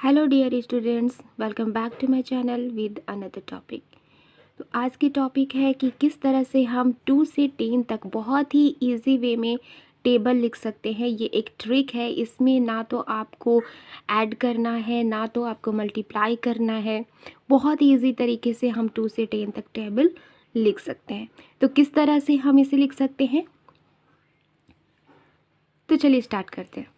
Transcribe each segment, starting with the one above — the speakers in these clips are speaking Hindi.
Hello dear students, welcome back to my channel with another topic. तो आज की टॉपिक है कि किस तरह से हम 2 से 10 तक बहुत ही इजी वे में टेबल लिख सकते हैं। ये एक ट्रिक है, इसमें ना तो आपको ऐड करना है ना तो आपको मल्टीप्लाई करना है। बहुत इजी तरीके से हम 2 से 10 तक टेबल लिख सकते हैं। तो किस तरह से हम इसे लिख सकते हैं, तो चलिए स्टार्ट करते हैं।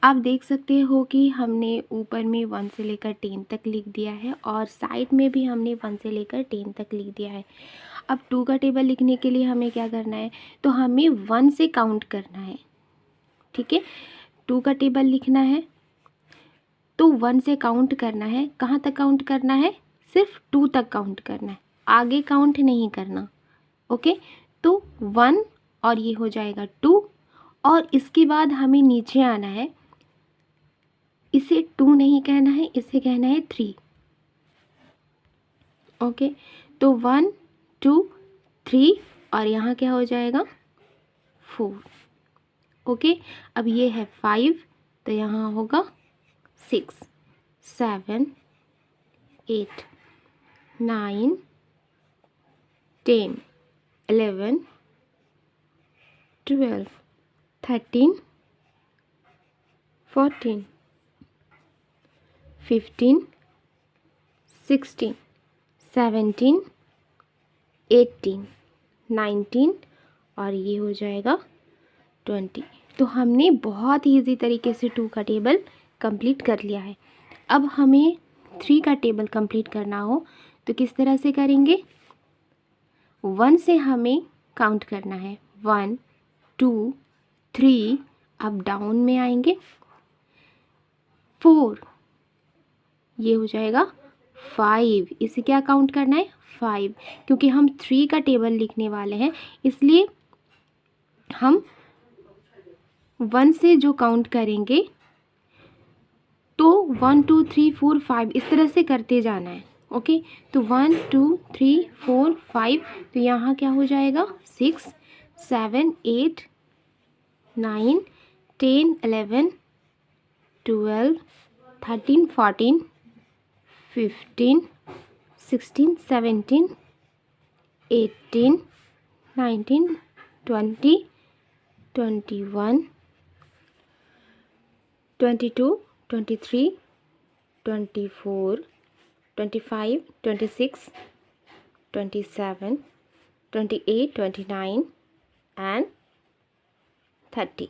आप देख सकते हो कि हमने ऊपर में 1 से लेकर 10 तक लिख दिया है और साइड में भी हमने 1 से लेकर 10 तक लिख दिया है। अब 2 का टेबल लिखने के लिए हमें क्या करना है, तो हमें 1 से काउंट करना है। ठीक है, 2 का टेबल लिखना है तो 1 से काउंट करना है। कहाँ तक काउंट करना है? सिर्फ 2 तक काउंट करना है, आगे काउंट नहीं करना। ओके, तो 1 और ये हो जाएगा 2 और इसके बाद हमें नीचे आना है। इसे 2 नहीं कहना है, इसे कहना है 3। ओके, तो 1 2 3 और यहाँ क्या हो जाएगा 4। ओके, अब ये है 5 तो यहाँ होगा 6 7 8 9 10 11 12 13 14 15 16 17 18 19 और ये हो जाएगा 20। तो हमने बहुत ही ईजी तरीके से 2 का टेबल कंप्लीट कर लिया है। अब हमें 3 का टेबल कंप्लीट करना हो तो किस तरह से करेंगे? 1 से हमें काउंट करना है, 1 2 3, अब डाउन में आएंगे 4, ये हो जाएगा 5। इसे क्या काउंट करना है? 5, क्योंकि हम 3 का टेबल लिखने वाले हैं इसलिए हम 1 से जो काउंट करेंगे तो 1 2 3 4 5 इस तरह से करते जाना है। ओके, तो 1 2 3 4 5, तो यहाँ क्या हो जाएगा 6 7 8 9 10 11 12 13 14 15 16 17 18 19 20 21 22 23 24 25 26 27 28 29 एंड 30।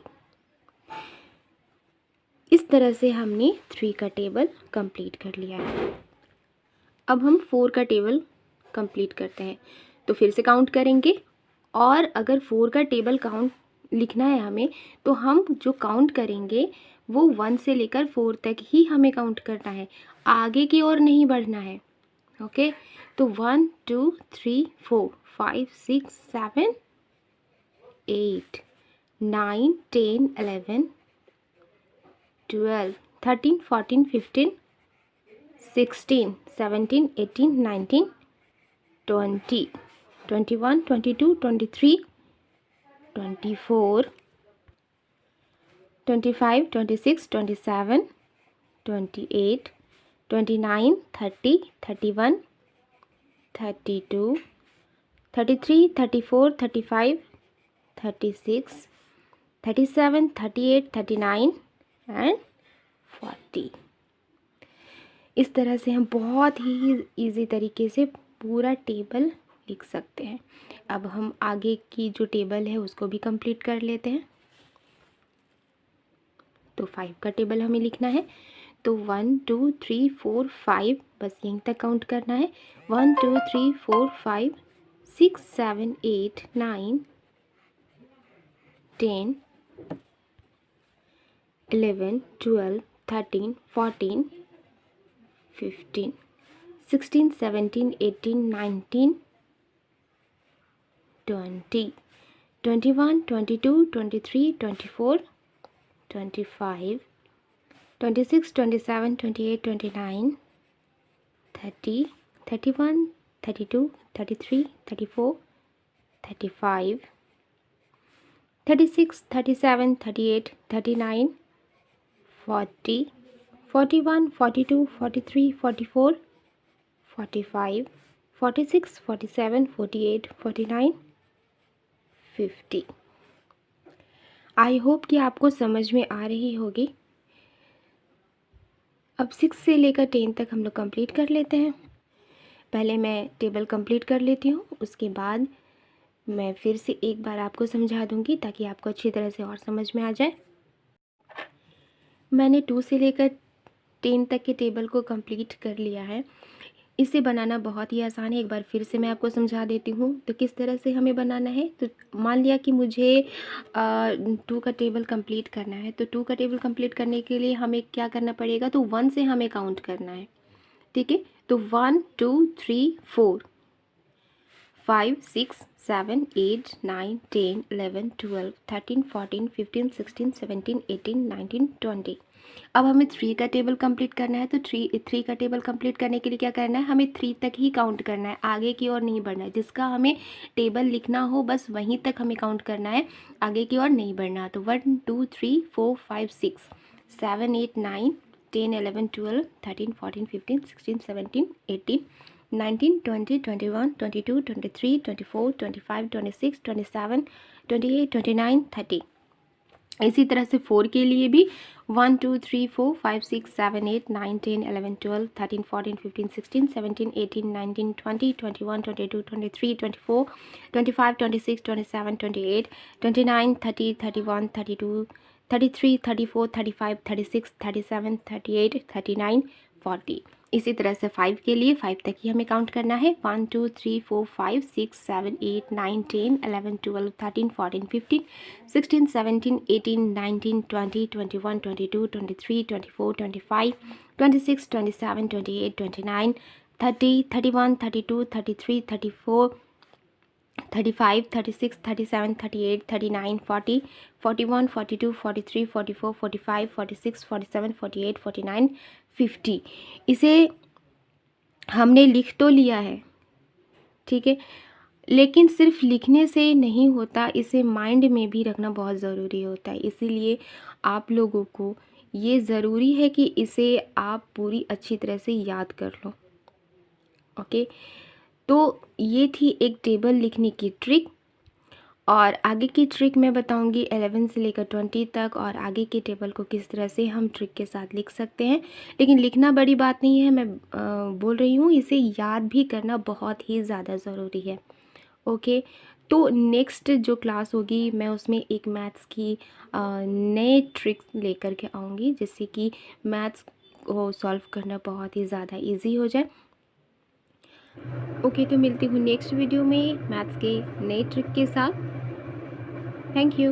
इस तरह से हमने 3 का टेबल कंप्लीट कर लिया है। अब हम 4 का टेबल कंप्लीट करते हैं। तो फिर से काउंट करेंगे और अगर 4 का टेबल काउंट लिखना है हमें, तो हम जो काउंट करेंगे वो 1 से लेकर 4 तक ही हमें काउंट करना है, आगे की ओर नहीं बढ़ना है। ओके, तो 1 2 3 4 5 6 7 8 9 10 11 12 13 14 15 16 17 18 19 20 21 22 23 24 25 26 27 28 29 30 31 32 33 34 35 36 37 38 39 एंड 40। इस तरह से हम बहुत ही इजी तरीके से पूरा टेबल लिख सकते हैं। अब हम आगे की जो टेबल है उसको भी कंप्लीट कर लेते हैं। तो 5 का टेबल हमें लिखना है, तो 1 2 3 4 5 बस यहीं तक काउंट करना है। 1 2 3 4 5 6 7 8 9 10 11 12 13 14 15 16 17 18 19 20 21 22 23 24 25 26 27 28 29 30 31 32 33 34 35 36 37 38 39 40 41, 42, 43, 44, 45, 46, 47, 48, 49, 50। आई होप कि आपको समझ में आ रही होगी। अब 6 से लेकर 10 तक हम लोग कंप्लीट कर लेते हैं। पहले मैं टेबल कंप्लीट कर लेती हूँ, उसके बाद मैं फिर से एक बार आपको समझा दूँगी ताकि आपको अच्छी तरह से और समझ में आ जाए। मैंने 2 से लेकर 10 तक के टेबल को कंप्लीट कर लिया है। इसे बनाना बहुत ही आसान है, एक बार फिर से मैं आपको समझा देती हूँ। तो किस तरह से हमें बनाना है, तो मान लिया कि मुझे 2 का टेबल कंप्लीट करना है। तो 2 का टेबल कंप्लीट करने के लिए हमें क्या करना पड़ेगा, तो 1 से हमें काउंट करना है, ठीक है। तो 1 2 3 4 5 6 7 8 9 10 11 12 13 14 15 16 17 18 19 20। अब हमें 3 का टेबल कंप्लीट करना है। तो 3 का टेबल कंप्लीट करने के लिए क्या करना है, हमें 3 तक ही काउंट करना है, आगे की ओर नहीं बढ़ना है। जिसका हमें टेबल लिखना हो बस वहीं तक हमें काउंट करना है, आगे की ओर नहीं बढ़ना। तो 1 2 3 4 5 6 7 8 9 10 11 12 13 14 15 16 17 18 19 20 21 22 23 24 25 26 27 28 29 30। इसी तरह से 4 के लिए भी 1 2 3 4 5 6 7 8 9 10 11 12 13 14 15 16 17 18 19 20 21 22 23 24 25 26 27 28 29 30 31 32 33 34 35 36 37 38 39 40। इसी तरह से 5 के लिए 5 तक ही हमें काउंट करना है। 1 2 3 4 5 6 7 8 9 10 11 12 13 14 15 16 17 18 19 20 21 22 23 24 25 26 27 28 29 30 31 32 33 34 35 36 37 38 39 40 41 42 43 44 45 46 47 48 49 50। इसे हमने लिख तो लिया है, ठीक है, लेकिन सिर्फ लिखने से नहीं होता, इसे माइंड में भी रखना बहुत ज़रूरी होता है। इसीलिए आप लोगों को ये ज़रूरी है कि इसे आप पूरी अच्छी तरह से याद कर लो। ओके, तो ये थी एक टेबल लिखने की ट्रिक, और आगे की ट्रिक मैं बताऊंगी 11 से लेकर 20 तक, और आगे के टेबल को किस तरह से हम ट्रिक के साथ लिख सकते हैं। लेकिन लिखना बड़ी बात नहीं है, मैं बोल रही हूँ इसे याद भी करना बहुत ही ज़्यादा ज़रूरी है। ओके, तो नेक्स्ट जो क्लास होगी मैं उसमें एक मैथ्स की नए ट्रिक्स लेकर के आऊँगी, जिससे कि मैथ्स को सॉल्व करना बहुत ही ज़्यादा इजी हो जाए। ओके, तो मिलती हूँ नेक्स्ट वीडियो में मैथ्स के नए ट्रिक के साथ। Thank you.